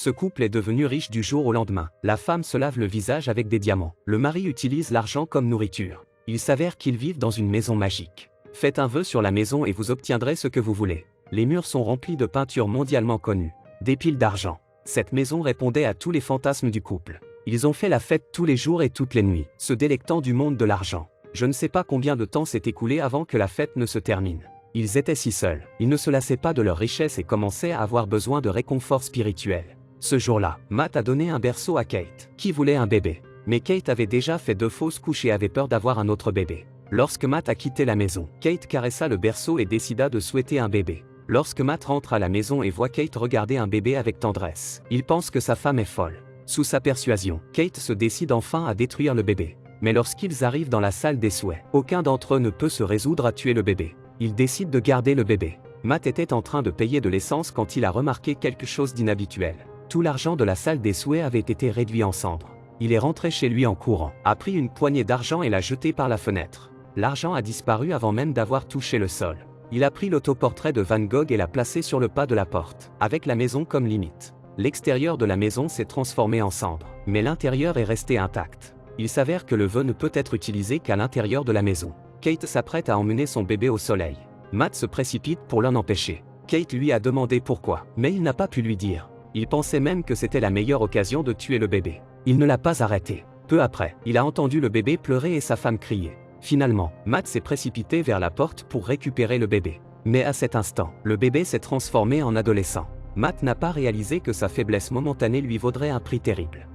Ce couple est devenu riche du jour au lendemain. La femme se lave le visage avec des diamants. Le mari utilise l'argent comme nourriture. Il s'avère qu'ils vivent dans une maison magique. Faites un vœu sur la maison et vous obtiendrez ce que vous voulez. Les murs sont remplis de peintures mondialement connues. Des piles d'argent. Cette maison répondait à tous les fantasmes du couple. Ils ont fait la fête tous les jours et toutes les nuits, se délectant du monde de l'argent. Je ne sais pas combien de temps s'est écoulé avant que la fête ne se termine. Ils étaient si seuls. Ils ne se lassaient pas de leur richesse et commençaient à avoir besoin de réconfort spirituel. Ce jour-là, Matt a donné un berceau à Kate, qui voulait un bébé. Mais Kate avait déjà fait 2 fausses couches et avait peur d'avoir un autre bébé. Lorsque Matt a quitté la maison, Kate caressa le berceau et décida de souhaiter un bébé. Lorsque Matt rentre à la maison et voit Kate regarder un bébé avec tendresse, il pense que sa femme est folle. Sous sa persuasion, Kate se décide enfin à détruire le bébé. Mais lorsqu'ils arrivent dans la salle des souhaits, aucun d'entre eux ne peut se résoudre à tuer le bébé. Ils décident de garder le bébé. Matt était en train de payer de l'essence quand il a remarqué quelque chose d'inhabituel. Tout l'argent de la salle des souhaits avait été réduit en cendres. Il est rentré chez lui en courant, a pris une poignée d'argent et l'a jeté par la fenêtre. L'argent a disparu avant même d'avoir touché le sol. Il a pris l'autoportrait de Van Gogh et l'a placé sur le pas de la porte, avec la maison comme limite. L'extérieur de la maison s'est transformé en cendres, mais l'intérieur est resté intact. Il s'avère que le vœu ne peut être utilisé qu'à l'intérieur de la maison. Kate s'apprête à emmener son bébé au soleil. Matt se précipite pour l'en empêcher. Kate lui a demandé pourquoi, mais il n'a pas pu lui dire. Il pensait même que c'était la meilleure occasion de tuer le bébé. Il ne l'a pas arrêté. Peu après, il a entendu le bébé pleurer et sa femme crier. Finalement, Matt s'est précipité vers la porte pour récupérer le bébé. Mais à cet instant, le bébé s'est transformé en adolescent. Matt n'a pas réalisé que sa faiblesse momentanée lui vaudrait un prix terrible.